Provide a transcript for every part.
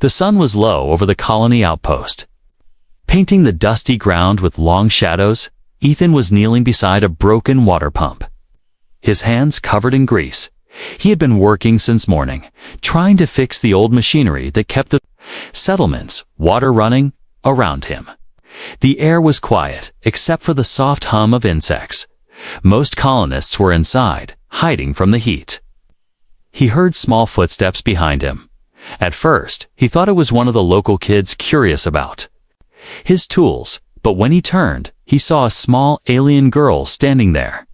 The sun was low over the colony outpost, painting the dusty ground with long shadows. Ethan was kneeling beside a broken water pump, his hands covered in grease. He had been working since morning, trying to fix the old machinery that kept the settlement's water running around him. The air was quiet, except for the soft hum of insects. Most colonists were inside, hiding from the heat. He heard small footsteps behind him. At first, he thought it was one of the local kids curious about his tools, but when he turned, he saw a small alien girl standing there.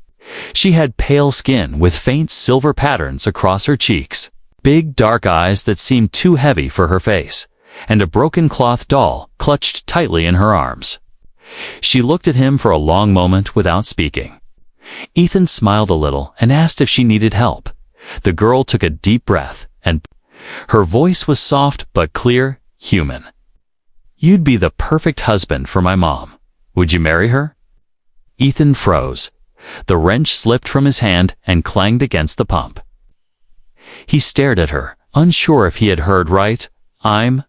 She had pale skin with faint silver patterns across her cheeks, big dark eyes that seemed too heavy for her face, and a broken cloth doll clutched tightly in her arms. She looked at him for a long moment without speaking. Ethan smiled a little and asked if she needed help. The girl took a deep breath, and her voice was soft but clear, human. "You'd be the perfect husband for my mom. Would you marry her?" Ethan froze. The wrench slipped from his hand and clanged against the pump. He stared at her, unsure if he had heard right. "I'm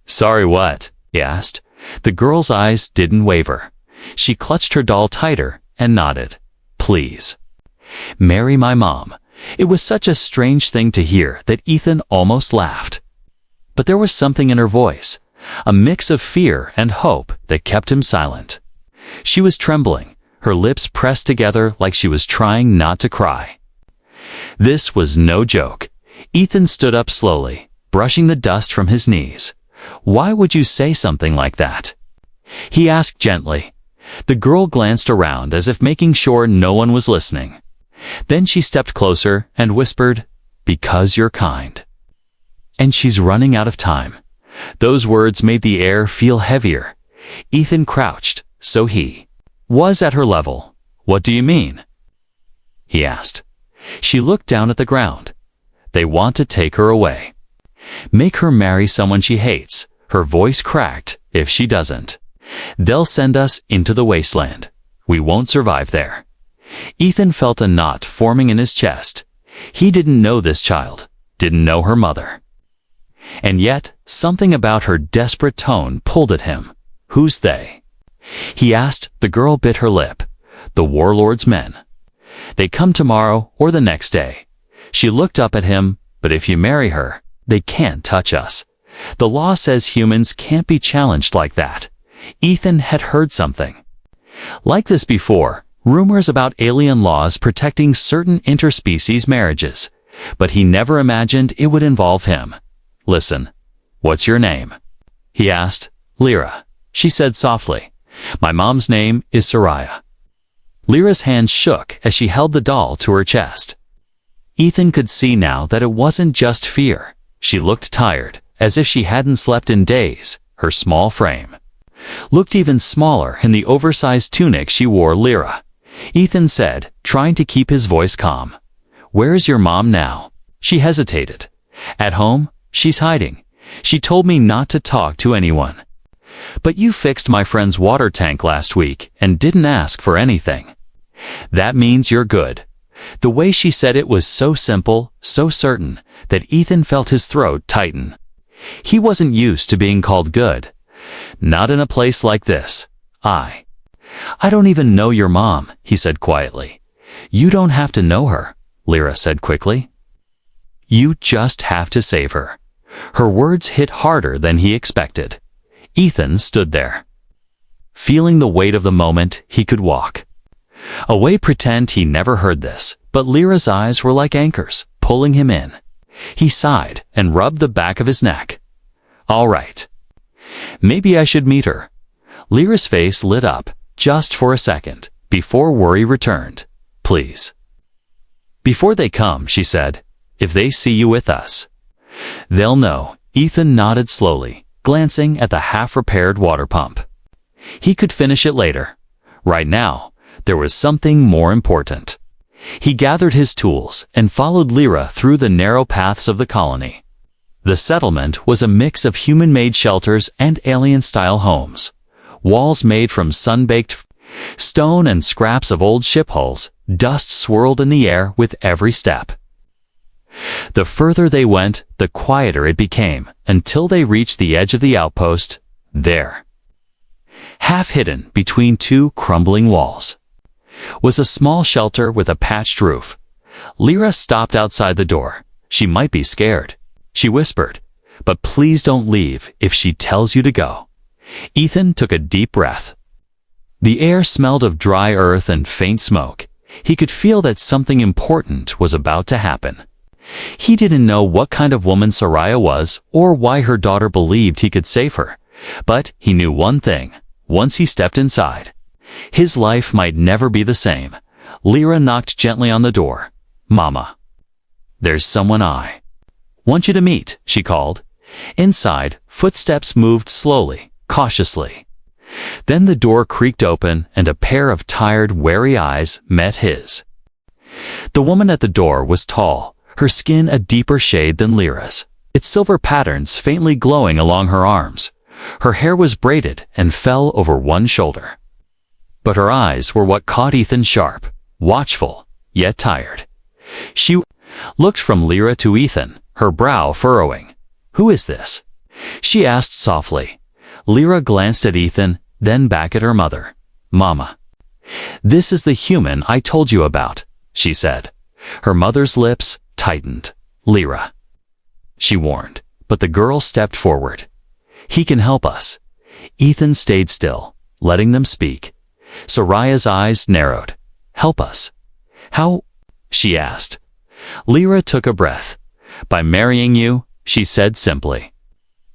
sorry, what?" he asked. The girl's eyes didn't waver. She clutched her doll tighter and nodded. "Please, marry my mom." It was such a strange thing to hear that Ethan almost laughed. But there was something in her voice, a mix of fear and hope that kept him silent. She was trembling, her lips pressed together like she was trying not to cry. This was no joke. Ethan stood up slowly, brushing the dust from his knees. "Why would you say something like that?" he asked gently. The girl glanced around as if making sure no one was listening. Then she stepped closer and whispered, "Because you're kind. And she's running out of time." Those words made the air feel heavier. Ethan crouched, so he was at her level. "What do you mean?" he asked. She looked down at the ground. "They want to take her away. Make her marry someone she hates." Her voice cracked. "If she doesn't, they'll send us into the wasteland. We won't survive there." Ethan felt a knot forming in his chest. He didn't know this child, didn't know her mother. And yet, something about her desperate tone pulled at him. "Who's they?" he asked. The girl bit her lip. "The warlord's men. They come tomorrow or the next day." She looked up at him. "But if you marry her, they can't touch us. The law says humans can't be challenged like that." Ethan had heard something like this before, rumors about alien laws protecting certain interspecies marriages, but he never imagined it would involve him. "Listen, what's your name?" he asked. "Lyra," she said softly. "My mom's name is Soraya." Lyra's hand shook as she held the doll to her chest. Ethan could see now that it wasn't just fear. She looked tired, as if she hadn't slept in days. Her small frame looked even smaller in the oversized tunic she wore. "Lyra," Ethan said, trying to keep his voice calm. "Where's your mom now?" She hesitated. "At home. She's hiding. She told me not to talk to anyone." "But you fixed my friend's water tank last week and didn't ask for anything." "That means you're good." The way she said it was so simple, so certain, that Ethan felt his throat tighten. He wasn't used to being called good. Not in a place like this. I don't even know your mom," he said quietly. "You don't have to know her," Lyra said quickly. "You just have to save her." Her words hit harder than he expected. Ethan stood there, feeling the weight of the moment he could walk away, pretend he never heard this, but Lyra's eyes were like anchors, pulling him in. He sighed and rubbed the back of his neck. "All right. Maybe I should meet her." Lyra's face lit up, just for a second, before worry returned. "Please. Before they come," she said, "if they see you with us, they'll know." Ethan nodded slowly, glancing at the half-repaired water pump. He could finish it later. Right now, there was something more important. He gathered his tools and followed Lyra through the narrow paths of the colony. The settlement was a mix of human-made shelters and alien-style homes. Walls made from sun-baked stone and scraps of old ship hulls, dust swirled in the air with every step. The further they went, the quieter it became, until they reached the edge of the outpost. There, half hidden between two crumbling walls, was a small shelter with a patched roof. Lyra stopped outside the door. She might be scared, she whispered, but please don't leave if she tells you to go. Ethan took a deep breath. The air smelled of dry earth and faint smoke. He could feel that something important was about to happen. He didn't know what kind of woman Soraya was or why her daughter believed he could save her, but he knew one thing. Once he stepped inside, his life might never be the same. Lyra knocked gently on the door. "Mama, there's someone I want you to meet," she called. Inside, footsteps moved slowly, cautiously. Then the door creaked open and a pair of tired, wary eyes met his. The woman at the door was tall, her skin a deeper shade than Lyra's, its silver patterns faintly glowing along her arms. Her hair was braided and fell over one shoulder. But her eyes were what caught Ethan sharp, watchful, yet tired. She looked from Lyra to Ethan, her brow furrowing. "Who is this?" she asked softly. Lyra glanced at Ethan, then back at her mother. "Mama, this is the human I told you about," she said. Her mother's lips tightened. "Lyra," she warned, but the girl stepped forward. "He can help us." Ethan stayed still, letting them speak. Soraya's eyes narrowed. "Help us? How?" she asked. Lyra took a breath. "By marrying you," she said simply.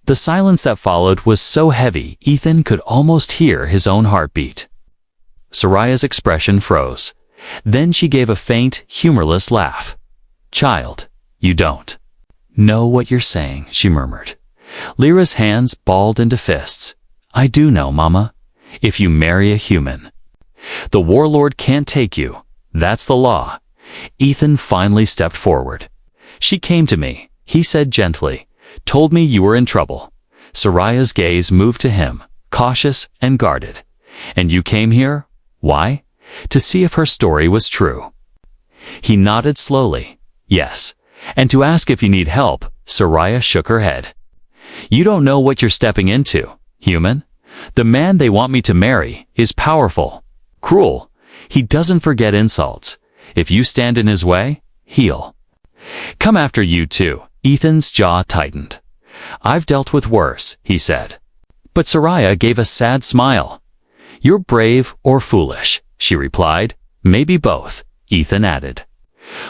The silence that followed was so heavy Ethan could almost hear his own heartbeat. Soraya's expression froze. Then she gave a faint, humorless laugh. "Child, you don't know what you're saying," she murmured. Lyra's hands balled into fists. "I do know, Mama. If you marry a human, the warlord can't take you. That's the law." Ethan finally stepped forward. "She came to me," he said gently, "told me you were in trouble." Soraya's gaze moved to him, cautious and guarded. "And you came here? Why?" "To see if her story was true." He nodded slowly. "Yes. And to ask if you need help." Soraya shook her head. "You don't know what you're stepping into, human. The man they want me to marry is powerful, cruel. He doesn't forget insults. If you stand in his way, he'll come after you too." Ethan's jaw tightened. "I've dealt with worse," he said. But Soraya gave a sad smile. "You're brave or foolish," she replied. "Maybe both," Ethan added.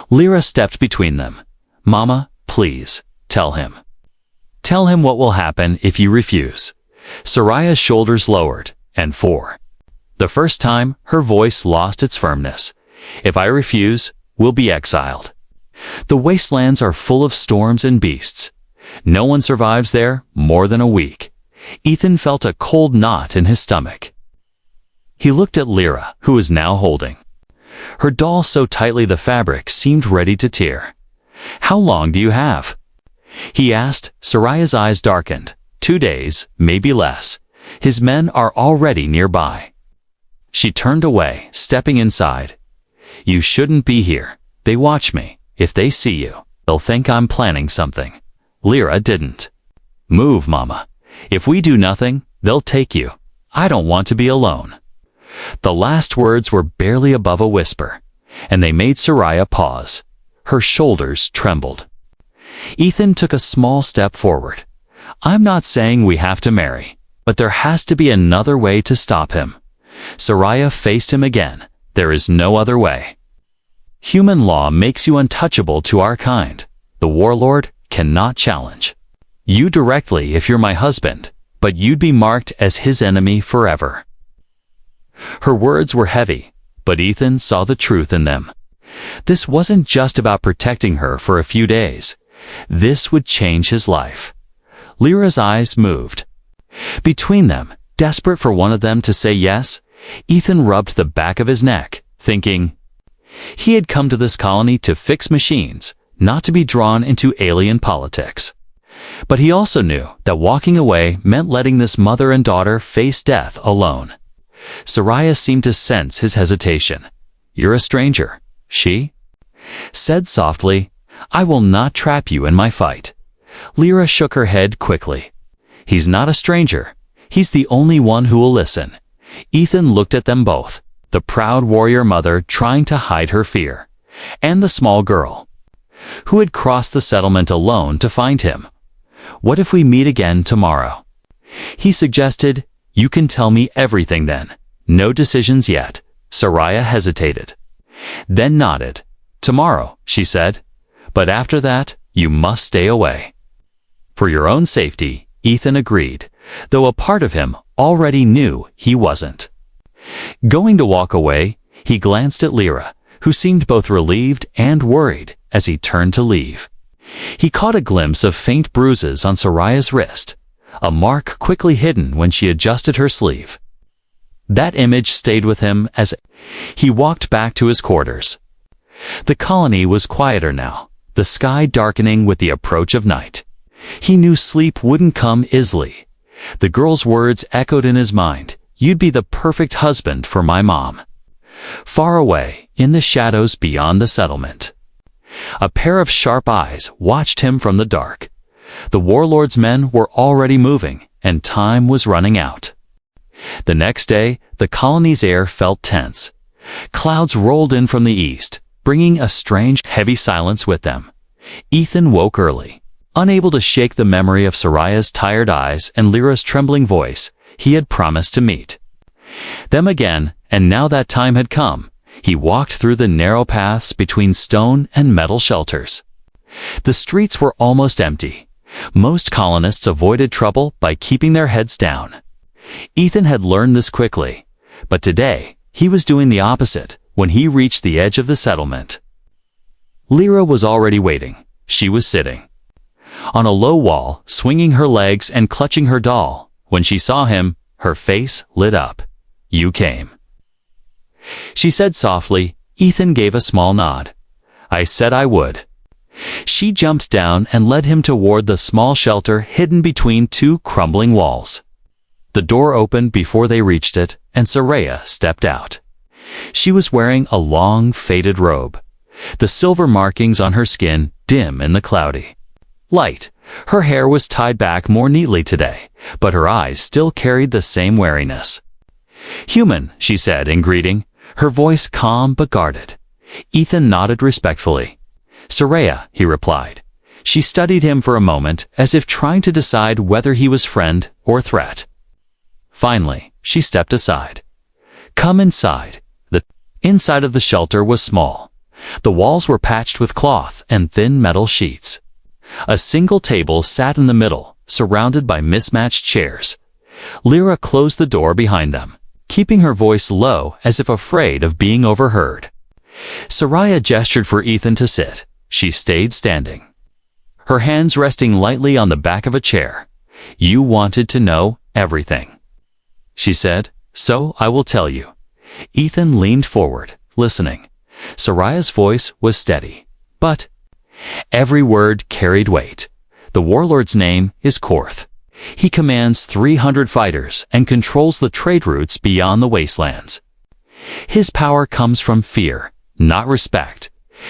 Lyra stepped between them. "Mama, please, tell him. Tell him what will happen if you refuse." Soraya's shoulders lowered, and for the first time, her voice lost its firmness. "If I refuse, we'll be exiled. The wastelands are full of storms and beasts. No one survives there more than a week." Ethan felt a cold knot in his stomach. He looked at Lyra, who was now holding her doll so tightly the fabric seemed ready to tear. "How long do you have?" he asked. Soraya's eyes darkened. 2 days, maybe less. His men are already nearby." She turned away, stepping inside. "You shouldn't be here. They watch me. If they see you, they'll think I'm planning something." Lyra didn't move. "Mama. If we do nothing, they'll take you. I don't want to be alone." The last words were barely above a whisper, and they made Soraya pause. Her shoulders trembled. Ethan took a small step forward. "I'm not saying we have to marry, but there has to be another way to stop him." Soraya faced him again. "There is no other way. Human law makes you untouchable to our kind. The warlord cannot challenge you directly if you're my husband, but you'd be marked as his enemy forever." Her words were heavy, but Ethan saw the truth in them. This wasn't just about protecting her for a few days. This would change his life. Lyra's eyes moved. Between them, desperate for one of them to say yes, Ethan rubbed the back of his neck, thinking he had come to this colony to fix machines, not to be drawn into alien politics. But he also knew that walking away meant letting this mother and daughter face death alone. Soraya seemed to sense his hesitation. "You're a stranger," she said softly. I will not trap you in my fight." Lyra shook her head quickly. "He's not a stranger. He's the only one who will listen." Ethan looked at them both, the proud warrior mother trying to hide her fear, and the small girl, who had crossed the settlement alone to find him. "What if we meet again tomorrow?" he suggested. "You can tell me everything then." "No decisions yet." Soraya hesitated, then nodded. "Tomorrow," she said. "But after that, you must stay away." "For your own safety," Ethan agreed, though a part of him already knew he wasn't. Going to walk away, he glanced at Lyra, who seemed both relieved and worried as he turned to leave. He caught a glimpse of faint bruises on Soraya's wrist, a mark quickly hidden when she adjusted her sleeve. That image stayed with him as he walked back to his quarters. The colony was quieter now, the sky darkening with the approach of night. He knew sleep wouldn't come easily. The girl's words echoed in his mind. "You'd be the perfect husband for my mom." Far away, in the shadows beyond the settlement, a pair of sharp eyes watched him from the dark. The warlord's men were already moving, and time was running out. The next day, the colony's air felt tense. Clouds rolled in from the east, bringing a strange, heavy silence with them. Ethan woke early. Unable to shake the memory of Soraya's tired eyes and Lyra's trembling voice, he had promised to meet them again, and now that time had come. He walked through the narrow paths between stone and metal shelters. The streets were almost empty. Most colonists avoided trouble by keeping their heads down. Ethan had learned this quickly, but today he was doing the opposite when he reached the edge of the settlement. Lyra was already waiting. She was sitting on a low wall, swinging her legs and clutching her doll. When she saw him, her face lit up. "You came," she said softly. Ethan gave a small nod. "I said I would." She jumped down and led him toward the small shelter hidden between two crumbling walls. The door opened before they reached it, and Soraya stepped out. She was wearing a long, faded robe, the silver markings on her skin dim in the cloudy light. Her hair was tied back more neatly today, but her eyes still carried the same wariness. "Human," she said in greeting, her voice calm but guarded. Ethan nodded respectfully. "Soraya," he replied. She studied him for a moment, as if trying to decide whether he was friend or threat. Finally, she stepped aside. "Come inside." The inside of the shelter was small. The walls were patched with cloth and thin metal sheets. A single table sat in the middle, surrounded by mismatched chairs. Lyra closed the door behind them, keeping her voice low as if afraid of being overheard. Soraya gestured for Ethan to sit. She stayed standing, her hands resting lightly on the back of a chair. "You wanted to know everything," she said, "so I will tell you." Ethan leaned forward, listening. Soraya's voice was steady, but every word carried weight. "The warlord's name is Korth. He commands 300 fighters and controls the trade routes beyond the wastelands. His power comes from fear, not respect."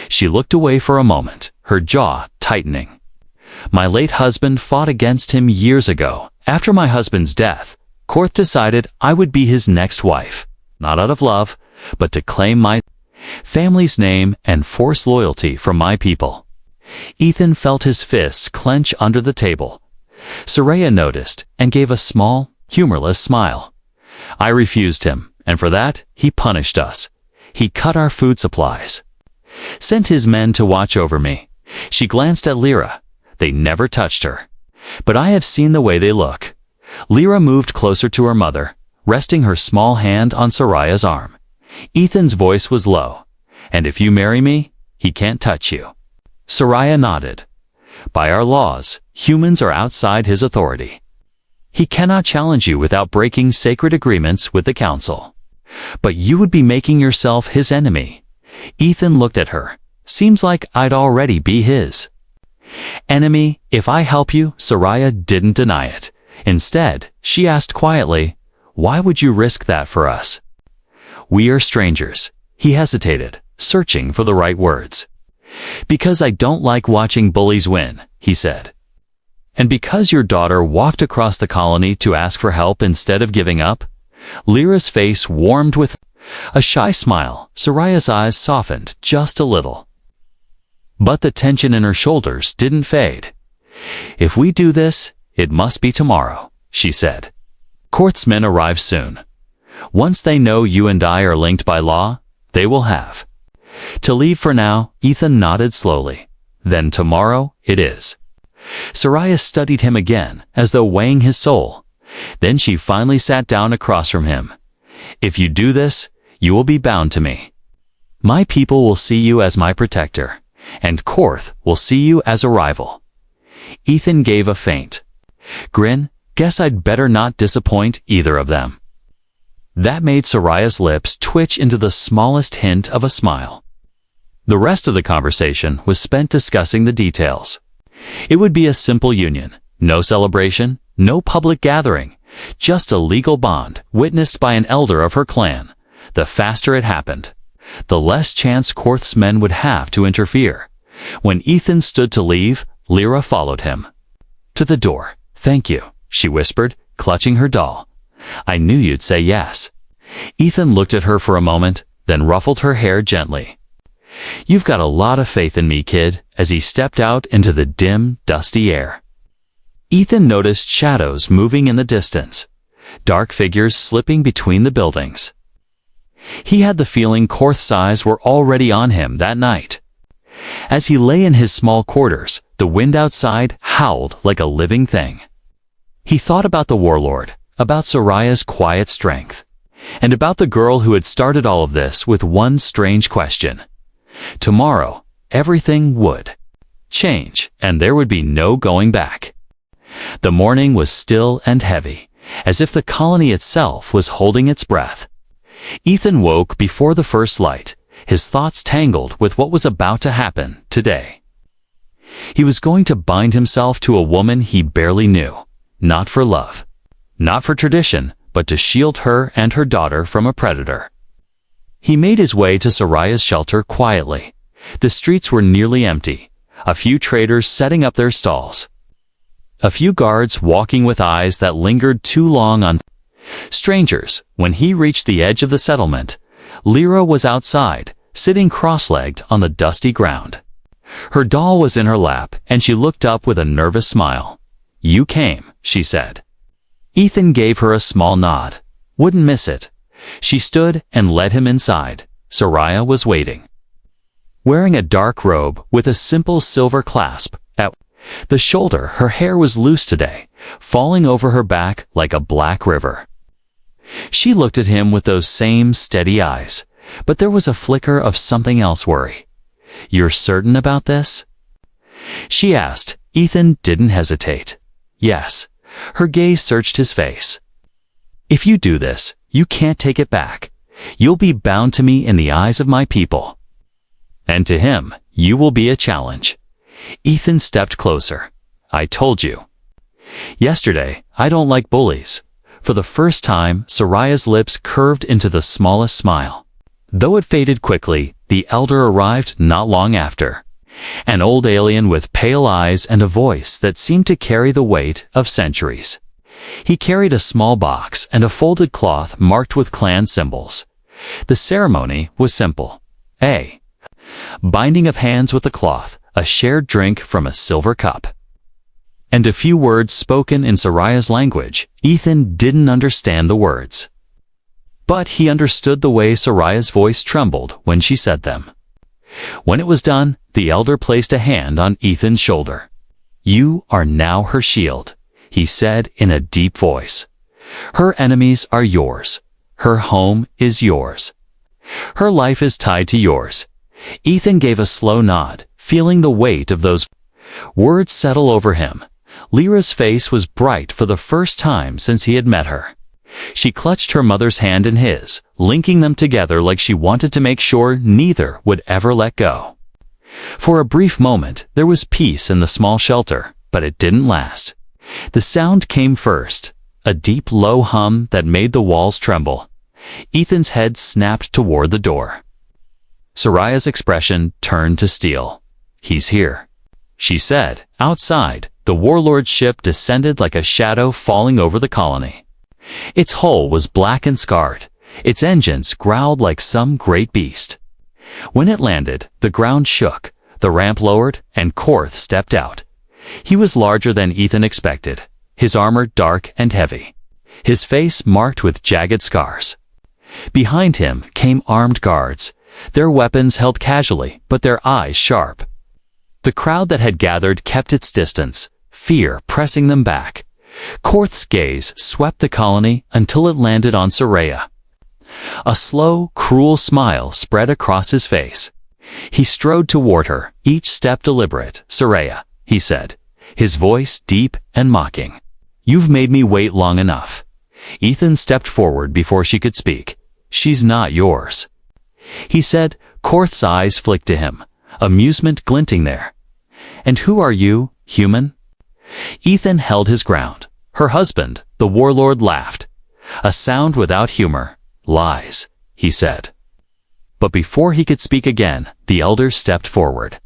She looked away for a moment, her jaw tightening. "My late husband fought against him years ago. After my husband's death, Korth decided I would be his next wife, not out of love, but to claim my family's name and force loyalty from my people." Ethan felt his fists clench under the table. Soraya noticed and gave a small, humorless smile. "I refused him, and for that, he punished us. He cut our food supplies, sent his men to watch over me." She glanced at Lyra. "They never touched her, but I have seen the way they look." Lyra moved closer to her mother, resting her small hand on Soraya's arm. Ethan's voice was low. "And if you marry me, he can't touch you." Soraya nodded. "By our laws, humans are outside his authority. He cannot challenge you without breaking sacred agreements with the council. But you would be making yourself his enemy." Ethan looked at her. "Seems like I'd already be his enemy if I help you." Soraya didn't deny it. Instead, she asked quietly, "Why would you risk that for us?" "We are strangers." He hesitated, searching for the right words. "Because I don't like watching bullies win," he said. "And because your daughter walked across the colony to ask for help instead of giving up?" Lyra's face warmed with a shy smile. Soraya's eyes softened just a little. But the tension in her shoulders didn't fade. "If we do this, it must be tomorrow," she said. "Court's men arrive soon. Once they know you and I are linked by law, they will have to leave for now." Ethan nodded slowly. "Then tomorrow it is." Soraya studied him again, as though weighing his soul. Then she finally sat down across from him. "If you do this, you will be bound to me. My people will see you as my protector, and Korth will see you as a rival." Ethan gave a faint grin. "Guess I'd better not disappoint either of them." That made Soraya's lips twitch into the smallest hint of a smile. The rest of the conversation was spent discussing the details. It would be a simple union, no celebration, no public gathering, just a legal bond witnessed by an elder of her clan. The faster it happened, the less chance Korth's men would have to interfere. When Ethan stood to leave, Lyra followed him to the door. "Thank you," she whispered, clutching her doll. "I knew you'd say yes." Ethan looked at her for a moment, then ruffled her hair gently. "You've got a lot of faith in me, kid," as he stepped out into the dim, dusty air. Ethan noticed shadows moving in the distance, dark figures slipping between the buildings. He had the feeling Korth's eyes were already on him that night. As he lay in his small quarters, the wind outside howled like a living thing. He thought about the warlord, about Soraya's quiet strength, and about the girl who had started all of this with one strange question. Tomorrow, everything would change, and there would be no going back. The morning was still and heavy, as if the colony itself was holding its breath. Ethan woke before the first light, his thoughts tangled with what was about to happen today. He was going to bind himself to a woman he barely knew, not for love, not for tradition, but to shield her and her daughter from a predator. He made his way to Soraya's shelter quietly. The streets were nearly empty, a few traders setting up their stalls, a few guards walking with eyes that lingered too long on strangers. When he reached the edge of the settlement, Lyra was outside, sitting cross-legged on the dusty ground. Her doll was in her lap, and she looked up with a nervous smile. "You came," she said. Ethan gave her a small nod. "Wouldn't miss it." She stood and led him inside. Soraya was waiting, wearing a dark robe with a simple silver clasp at the shoulder. Her hair was loose today, falling over her back like a black river. She looked at him with those same steady eyes, but there was a flicker of something else. Worry. "You're certain about this?" she asked. Ethan didn't hesitate. "Yes." Her gaze searched his face. "If you do this, you can't take it back. You'll be bound to me in the eyes of my people. And to him, you will be a challenge." Ethan stepped closer. "I told you yesterday, I don't like bullies." For the first time, Soraya's lips curved into the smallest smile. Though it faded quickly, the elder arrived not long after. An old alien with pale eyes and a voice that seemed to carry the weight of centuries. He carried a small box and a folded cloth marked with clan symbols. The ceremony was simple. A binding of hands with the cloth, a shared drink from a silver cup, and a few words spoken in Soraya's language. Ethan didn't understand the words, but he understood the way Soraya's voice trembled when she said them. When it was done, the elder placed a hand on Ethan's shoulder. "You are now her shield," he said in a deep voice. "Her enemies are yours. Her home is yours. Her life is tied to yours." Ethan gave a slow nod, feeling the weight of those words settle over him. Lyra's face was bright for the first time since he had met her. She clutched her mother's hand in his, linking them together like she wanted to make sure neither would ever let go. For a brief moment, there was peace in the small shelter, but it didn't last. The sound came first, a deep low hum that made the walls tremble. Ethan's head snapped toward the door. Soraya's expression turned to steel. he's here," she said. Outside, the warlord's ship descended like a shadow falling over the colony. Its hull was black and scarred. Its engines growled like some great beast. When it landed, the ground shook, the ramp lowered, and Korth stepped out. He was larger than Ethan expected, his armor dark and heavy, his face marked with jagged scars. Behind him came armed guards, their weapons held casually, but their eyes sharp. The crowd that had gathered kept its distance, fear pressing them back. Korth's gaze swept the colony until it landed on Soraya. A slow, cruel smile spread across his face. He strode toward her, each step deliberate. "Soraya," he said, his voice deep and mocking. "You've made me wait long enough." Ethan stepped forward before she could speak. "She's not yours," he said. Korth's eyes flicked to him, amusement glinting there. "And who are you, human?" Ethan held his ground. "Her husband," the warlord laughed. A sound without humor. "Lies," he said. But before he could speak again, the elder stepped forward.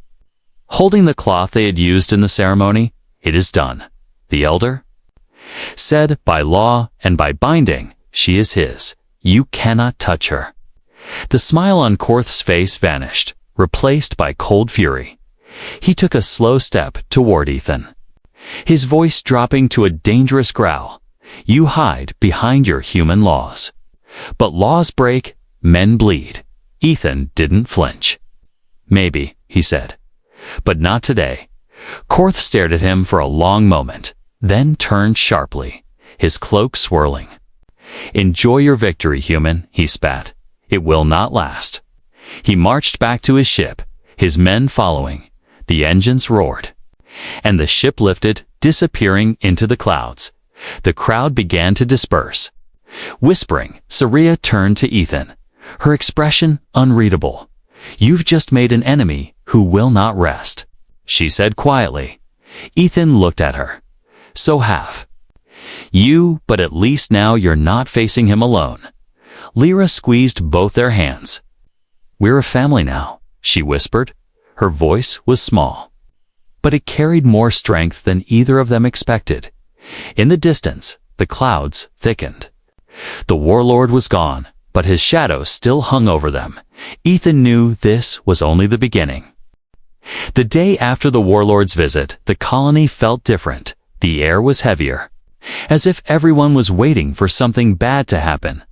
Holding the cloth they had used in the ceremony, "It is done," the elder said. "By law and by binding, she is his. You cannot touch her." The smile on Korth's face vanished, replaced by cold fury. He took a slow step toward Ethan, his voice dropping to a dangerous growl. "You hide behind your human laws. But laws break, men bleed." Ethan didn't flinch. "Maybe," he said, "but not today." Korth stared at him for a long moment, then turned sharply, his cloak swirling. "Enjoy your victory, human," he spat. "It will not last." He marched back to his ship, his men following. The engines roared, and the ship lifted, disappearing into the clouds. The crowd began to disperse. Whispering, Soraya turned to Ethan, her expression unreadable. "You've just made an enemy who will not rest," she said quietly. Ethan looked at her. "So have you, but at least now you're not facing him alone." Lyra squeezed both their hands. "We're a family now," she whispered. Her voice was small, but it carried more strength than either of them expected. In the distance, the clouds thickened. The warlord was gone, but his shadow still hung over them. Ethan knew this was only the beginning. The day after the warlord's visit, the colony felt different. The air was heavier, as if everyone was waiting for something bad to happen.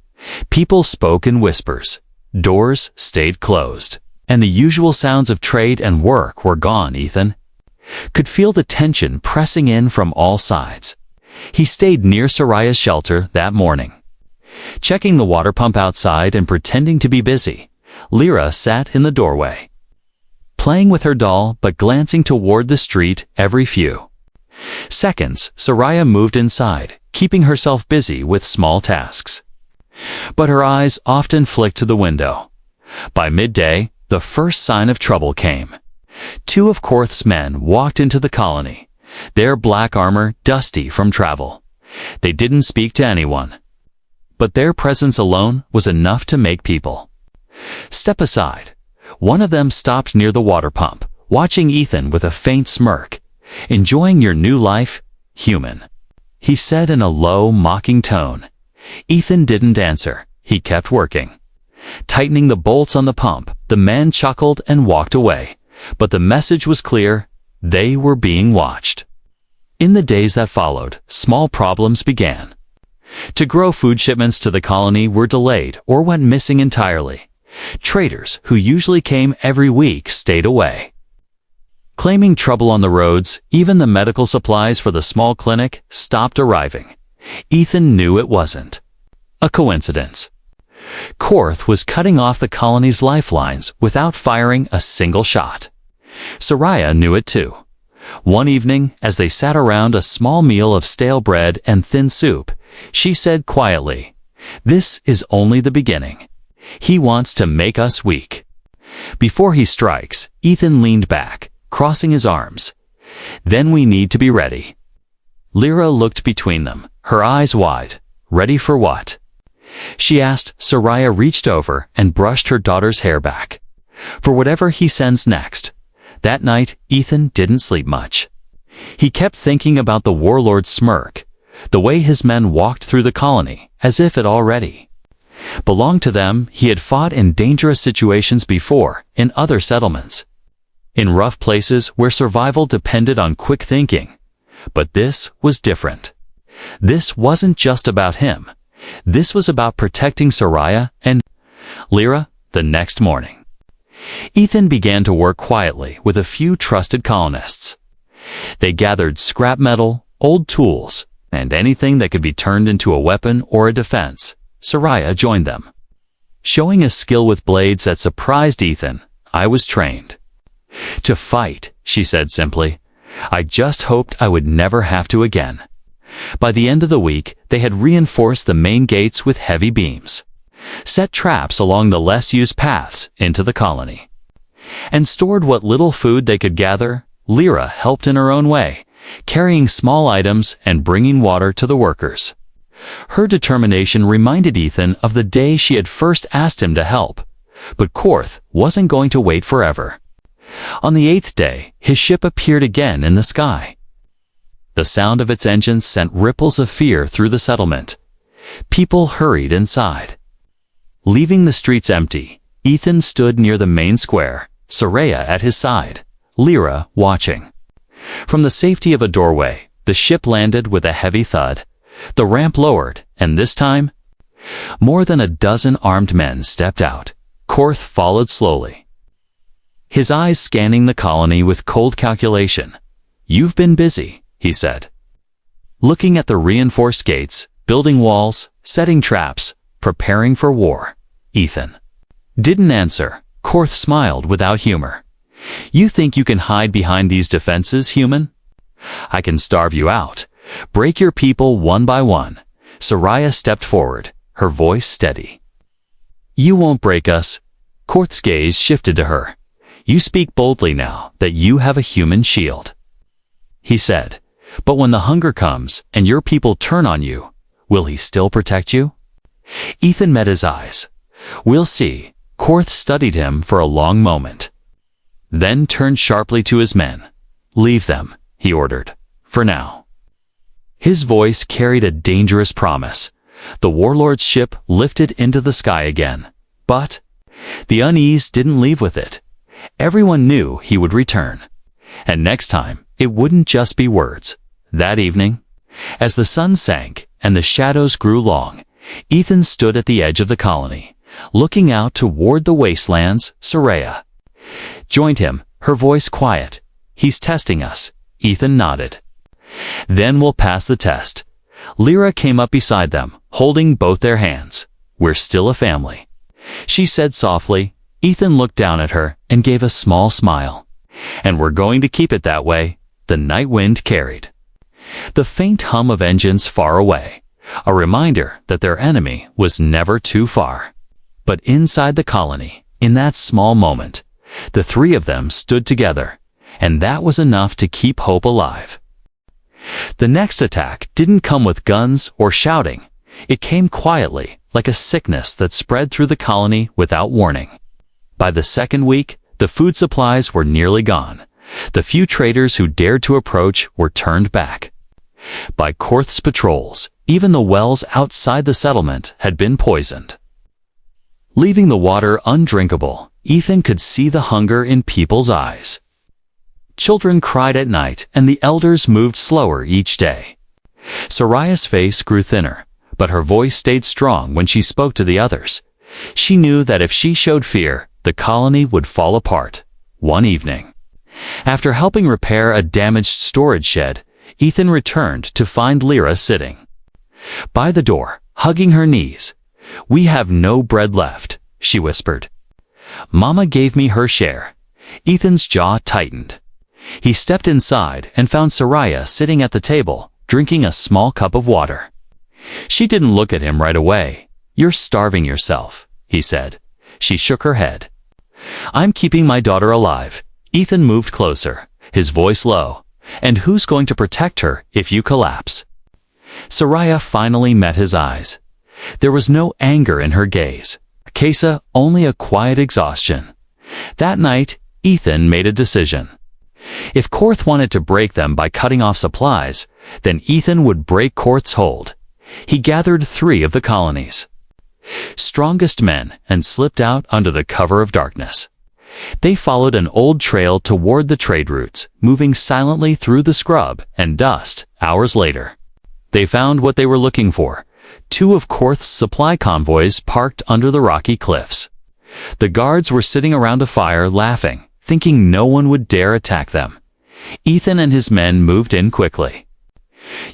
People spoke in whispers. Doors stayed closed, and the usual sounds of trade and work were gone. Ethan could feel the tension pressing in from all sides. He stayed near Soraya's shelter that morning, checking the water pump outside and pretending to be busy. Lyra sat in the doorway, playing with her doll but glancing toward the street every few seconds. Soraya moved inside, keeping herself busy with small tasks, but her eyes often flicked to the window. By midday, the first sign of trouble came. Two of Korth's men walked into the colony, their black armor dusty from travel. They didn't speak to anyone, but their presence alone was enough to make people step aside. One of them stopped near the water pump, watching Ethan with a faint smirk. "Enjoying your new life, human?" he said in a low, mocking tone. Ethan didn't answer. He kept working, tightening the bolts on the pump. The man chuckled and walked away, but the message was clear. They were being watched. In the days that followed, small problems began to grow. Food shipments to the colony were delayed or went missing entirely. Traders, who usually came every week, stayed away, claiming trouble on the roads. Even the medical supplies for the small clinic stopped arriving. Ethan knew it wasn't a coincidence. Korth was cutting off the colony's lifelines without firing a single shot. Soraya knew it too. One evening, as they sat around a small meal of stale bread and thin soup, she said quietly, "This is only the beginning. He wants to make us weak. Before he strikes." Ethan leaned back, crossing his arms. "Then we need to be ready." Lyra looked between them, her eyes wide. "Ready for what?" she asked. Soraya reached over and brushed her daughter's hair back. "For whatever he sends next." That night, Ethan didn't sleep much. He kept thinking about the warlord's smirk, the way his men walked through the colony, as if it already belonged to them. He had fought in dangerous situations before, in other settlements, in rough places where survival depended on quick thinking. But this was different. This wasn't just about him. This was about protecting Soraya and Lyra. The next morning, Ethan began to work quietly with a few trusted colonists. They gathered scrap metal, old tools, and anything that could be turned into a weapon or a defense. Soraya joined them, showing a skill with blades that surprised Ethan. "I was trained to fight," she said simply. "I just hoped I would never have to again." By the end of the week, they had reinforced the main gates with heavy beams, set traps along the less-used paths into the colony, and stored what little food they could gather. Lyra helped in her own way, carrying small items and bringing water to the workers. Her determination reminded Ethan of the day she had first asked him to help. But Korth wasn't going to wait forever. On the 8th day, his ship appeared again in the sky. The sound of its engines sent ripples of fear through the settlement. People hurried inside. Leaving the streets empty, Ethan stood near the main square, Soraya at his side, Lyra watching. From the safety of a doorway, the ship landed with a heavy thud. The ramp lowered, and this time, more than a dozen armed men stepped out. Korth followed slowly, his eyes scanning the colony with cold calculation. "You've been busy," he said, looking at the reinforced gates, building walls, setting traps, preparing for war. Ethan didn't answer. Korth smiled without humor. "You think you can hide behind these defenses, human? I can starve you out. Break your people one by one." Soraya stepped forward, her voice steady. "You won't break us." Korth's gaze shifted to her. "You speak boldly now that you have a human shield," he said. "But when the hunger comes and your people turn on you, will he still protect you?" Ethan met his eyes. "We'll see." Korth studied him for a long moment, then turned sharply to his men. "Leave them," he ordered, "for now." His voice carried a dangerous promise. The warlord's ship lifted into the sky again. But the unease didn't leave with it. Everyone knew he would return. And next time, it wouldn't just be words. That evening, as the sun sank and the shadows grew long, Ethan stood at the edge of the colony, looking out toward the wastelands. Soraya joined him, her voice quiet. "He's testing us." Ethan nodded. "Then we'll pass the test." Lyra came up beside them, holding both their hands. "We're still a family," she said softly. Ethan looked down at her and gave a small smile. "And we're going to keep it that way." The night wind carried the faint hum of engines far away, a reminder that their enemy was never too far. But inside the colony, in that small moment, the three of them stood together, and that was enough to keep hope alive. The next attack didn't come with guns or shouting. It came quietly, like a sickness that spread through the colony without warning. By the second week, the food supplies were nearly gone. The few traders who dared to approach were turned back. By Korth's patrols, even the wells outside the settlement had been poisoned, leaving the water undrinkable. Ethan could see the hunger in people's eyes. Children cried at night, and the elders moved slower each day. Soraya's face grew thinner, but her voice stayed strong when she spoke to the others. She knew that if she showed fear, the colony would fall apart. One evening, after helping repair a damaged storage shed, Ethan returned to find Lyra sitting by the door, hugging her knees. "We have no bread left," she whispered. "Mama gave me her share." Ethan's jaw tightened. He stepped inside and found Soraya sitting at the table, drinking a small cup of water. She didn't look at him right away. "You're starving yourself," he said. She shook her head. "I'm keeping my daughter alive." Ethan moved closer, his voice low. "And who's going to protect her if you collapse?" Soraya finally met his eyes. There was no anger in her gaze. Kesa, only a quiet exhaustion. That night, Ethan made a decision. If Korth wanted to break them by cutting off supplies, then Ethan would break Korth's hold. He gathered 3 of the colony's strongest men and slipped out under the cover of darkness. They followed an old trail toward the trade routes, moving silently through the scrub and dust. Hours later, they found what they were looking for: 2 of Korth's supply convoys parked under the rocky cliffs. The guards were sitting around a fire laughing, thinking no one would dare attack them. Ethan and his men moved in quickly,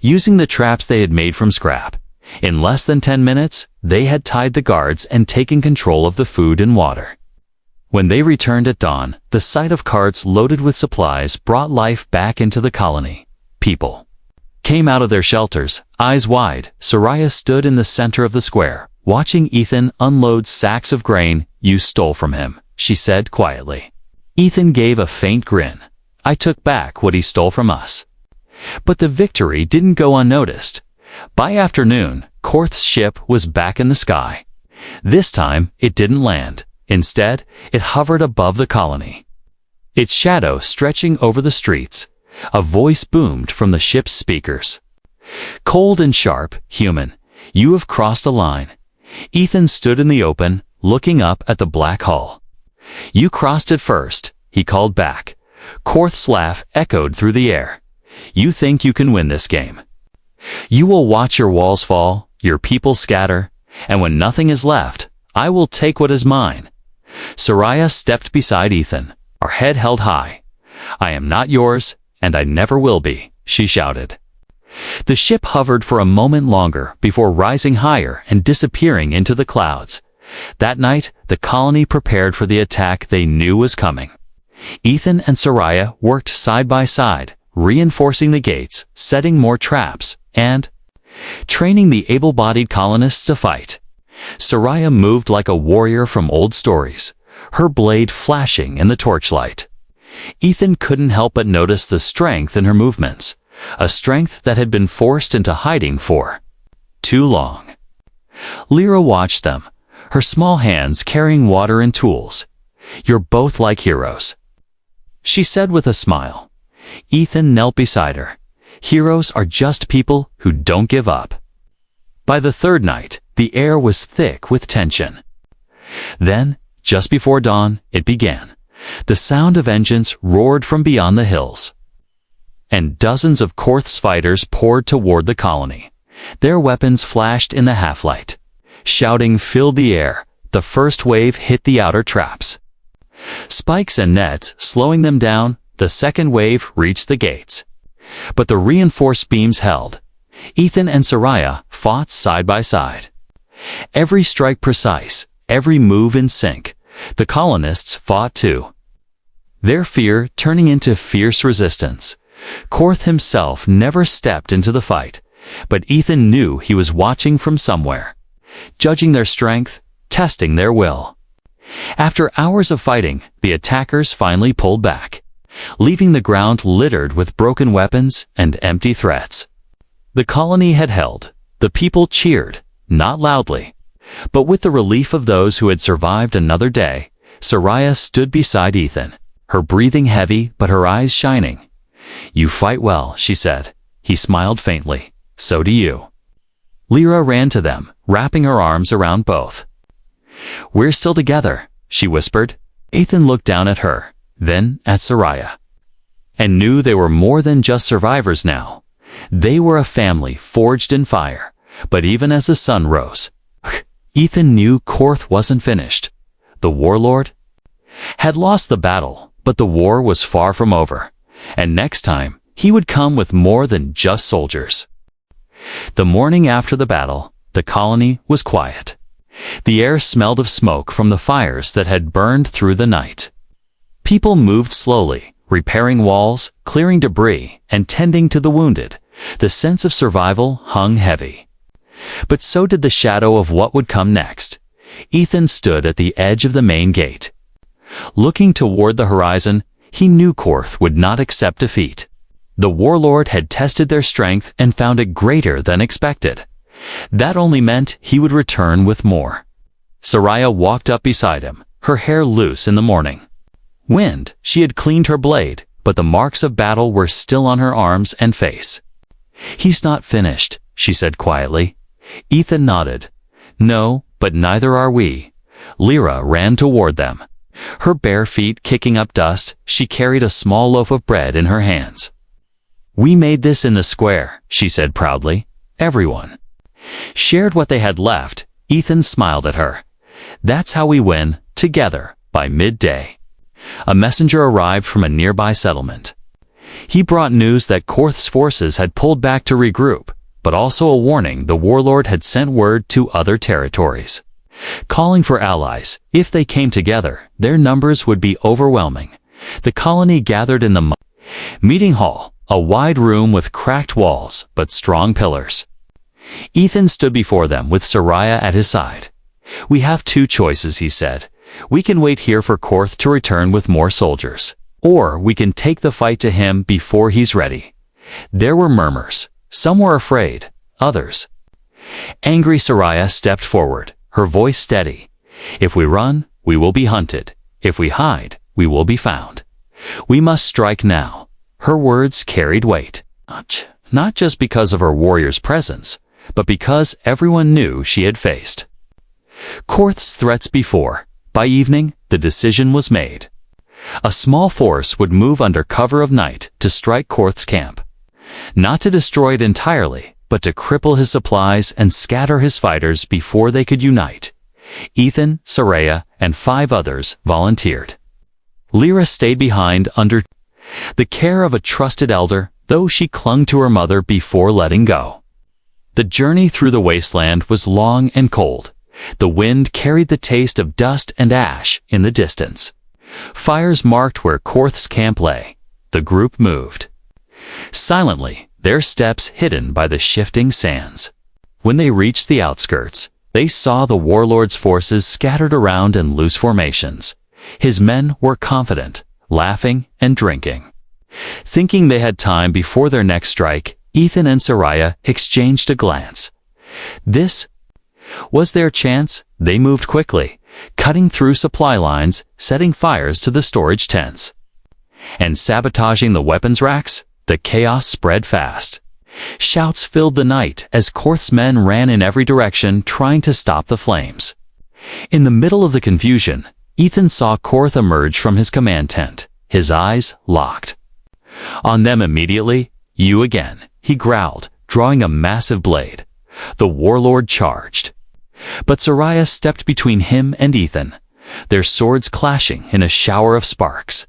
using the traps they had made from scrap. In less than 10 minutes, they had tied the guards and taken control of the food and water. When they returned at dawn, the sight of carts loaded with supplies brought life back into the colony. People came out of their shelters, eyes wide. Soraya stood in the center of the square, watching Ethan unload sacks of grain you stole from him, she said quietly. Ethan gave a faint grin. I took back what he stole from us. But the victory didn't go unnoticed. By afternoon, Korth's ship was back in the sky. This time, it didn't land. Instead, it hovered above the colony, its shadow stretching over the streets. A voice boomed from the ship's speakers. Cold and sharp, human, you have crossed a line. Ethan stood in the open, looking up at the black hull. You crossed it first, he called back. Korth's laugh echoed through the air. You think you can win this game? You will watch your walls fall, your people scatter, and when nothing is left, I will take what is mine. Soraya stepped beside Ethan, her head held high. I am not yours, and I never will be, she shouted. The ship hovered for a moment longer before rising higher and disappearing into the clouds. That night, the colony prepared for the attack they knew was coming. Ethan and Soraya worked side by side, reinforcing the gates, setting more traps, and training the able-bodied colonists to fight. Soraya moved like a warrior from old stories, her blade flashing in the torchlight. Ethan couldn't help but notice the strength in her movements, a strength that had been forced into hiding for too long. Lyra watched them, her small hands carrying water and tools. You're both like heroes, she said with a smile. Ethan knelt beside her. Heroes are just people who don't give up. By the 3rd night, the air was thick with tension. Then, just before dawn, it began. The sound of engines roared from beyond the hills, and dozens of Korth's fighters poured toward the colony. Their weapons flashed in the half-light. Shouting filled the air. The first wave hit the outer traps, spikes and nets slowing them down. The second wave reached the gates, but the reinforced beams held. Ethan and Soraya fought side by side, every strike precise, every move in sync. The colonists fought too, their fear turning into fierce resistance. Korth himself never stepped into the fight, but Ethan knew he was watching from somewhere, judging their strength, testing their will. After hours of fighting, the attackers finally pulled back, leaving the ground littered with broken weapons and empty threats. The colony had held. The people cheered, not loudly, but with the relief of those who had survived another day. Soraya stood beside Ethan, her breathing heavy but her eyes shining. You fight well, she said. He smiled faintly. So do you. Lyra ran to them, wrapping her arms around both. We're still together, she whispered. Ethan looked down at her, then at Soraya, and knew they were more than just survivors now. They were a family forged in fire. But even as the sun rose, Ethan knew Korth wasn't finished. The warlord had lost the battle, but the war was far from over, and next time he would come with more than just soldiers. The morning after the battle, the colony was quiet. The air smelled of smoke from the fires that had burned through the night. People moved slowly, repairing walls, clearing debris, and tending to the wounded. The sense of survival hung heavy. But so did the shadow of what would come next. Ethan stood at the edge of the main gate. Looking toward the horizon, he knew Korth would not accept defeat. The warlord had tested their strength and found it greater than expected. That only meant he would return with more. Soraya walked up beside him, her hair loose in the morning. Wind, she had cleaned her blade, but the marks of battle were still on her arms and face. "He's not finished," she said quietly. Ethan nodded. "No, but neither are we." Lyra ran toward them. Her bare feet kicking up dust, she carried a small loaf of bread in her hands. "We made this in the square," she said proudly. Everyone shared what they had left. Ethan smiled at her. "That's how we win, together." By midday, a messenger arrived from a nearby settlement. He brought news that Korth's forces had pulled back to regroup, but also a warning the warlord had sent word to other territories, calling for allies. If they came together, their numbers would be overwhelming. The colony gathered in the meeting hall, a wide room with cracked walls but strong pillars. Ethan stood before them with Soraya at his side. "We have two choices," he said. "We can wait here for Korth to return with more soldiers, or we can take the fight to him before he's ready." There were murmurs. Some were afraid, others angry. Soraya stepped forward, her voice steady. "If we run, we will be hunted. If we hide, we will be found. We must strike now." Her words carried weight, not just because of her warrior's presence, but because everyone knew she had faced Korth's threats before. By evening, the decision was made. A small force would move under cover of night to strike Korth's camp. Not to destroy it entirely, but to cripple his supplies and scatter his fighters before they could unite. Ethan, Soraya, and 5 others volunteered. Lyra stayed behind under the care of a trusted elder, though she clung to her mother before letting go. The journey through the wasteland was long and cold. The wind carried the taste of dust and ash in the distance. Fires marked where Korth's camp lay. The group moved silently, their steps hidden by the shifting sands. When they reached the outskirts, they saw the warlord's forces scattered around in loose formations. His men were confident, laughing and drinking. Thinking they had time before their next strike, Ethan and Soraya exchanged a glance. This was their chance. They moved quickly, cutting through supply lines, setting fires to the storage tents, and sabotaging the weapons racks. The chaos spread fast. Shouts filled the night as Korth's men ran in every direction trying to stop the flames. In the middle of the confusion, Ethan saw Korth emerge from his command tent, his eyes locked on them immediately. "You again," he growled, drawing a massive blade. The warlord charged, but Soraya stepped between him and Ethan, their swords clashing in a shower of sparks.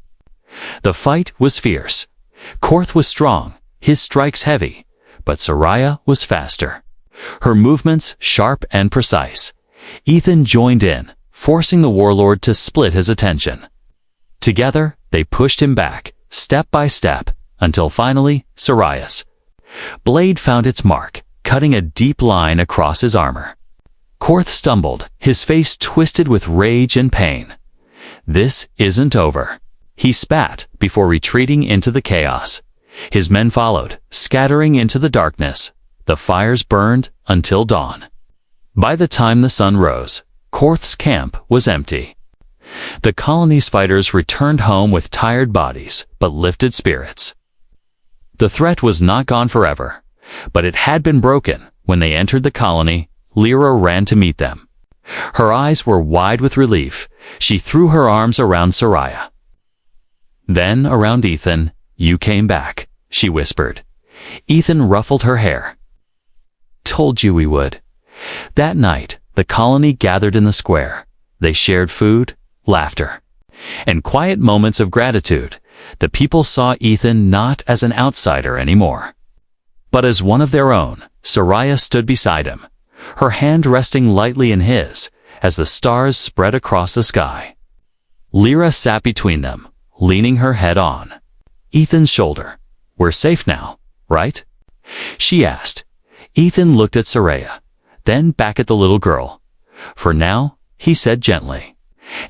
The fight was fierce. Korth was strong, his strikes heavy, but Soraya was faster, her movements sharp and precise. Ethan joined in, forcing the warlord to split his attention. Together, they pushed him back, step by step, until finally, Soraya's blade found its mark, cutting a deep line across his armor. Korth stumbled, his face twisted with rage and pain. "This isn't over," he spat before retreating into the chaos. His men followed, scattering into the darkness. The fires burned until dawn. By the time the sun rose, Korth's camp was empty. The colony's fighters returned home with tired bodies, but lifted spirits. The threat was not gone forever, but it had been broken. When they entered the colony, Lyra ran to meet them. Her eyes were wide with relief. She threw her arms around Soraya, then around Ethan. "You came back," she whispered. Ethan ruffled her hair. "Told you we would." That night, the colony gathered in the square. They shared food, laughter, and quiet moments of gratitude. The people saw Ethan not as an outsider anymore, but as one of their own. Soraya stood beside him, her hand resting lightly in his, as the stars spread across the sky. Lyra sat between them, leaning her head on Ethan's shoulder. "We're safe now, right?" she asked. Ethan looked at Soraya, then back at the little girl. "For now," he said gently,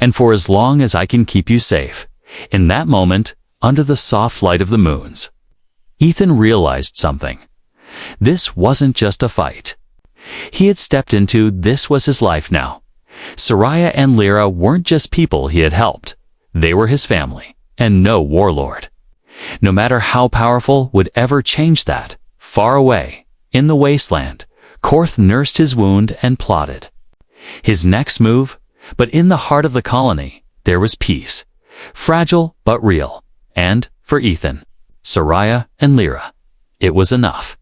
"and for as long as I can keep you safe." In that moment, under the soft light of the moons, Ethan realized something. This wasn't just a fight he had stepped into. This was his life now. Soraya and Lyra weren't just people he had helped. They were his family, and no warlord, no matter how powerful, would ever change that. Far away, in the wasteland, Korth nursed his wound and plotted his next move, but in the heart of the colony, there was peace, fragile but real, and, for Ethan, Soraya, and Lyra, it was enough.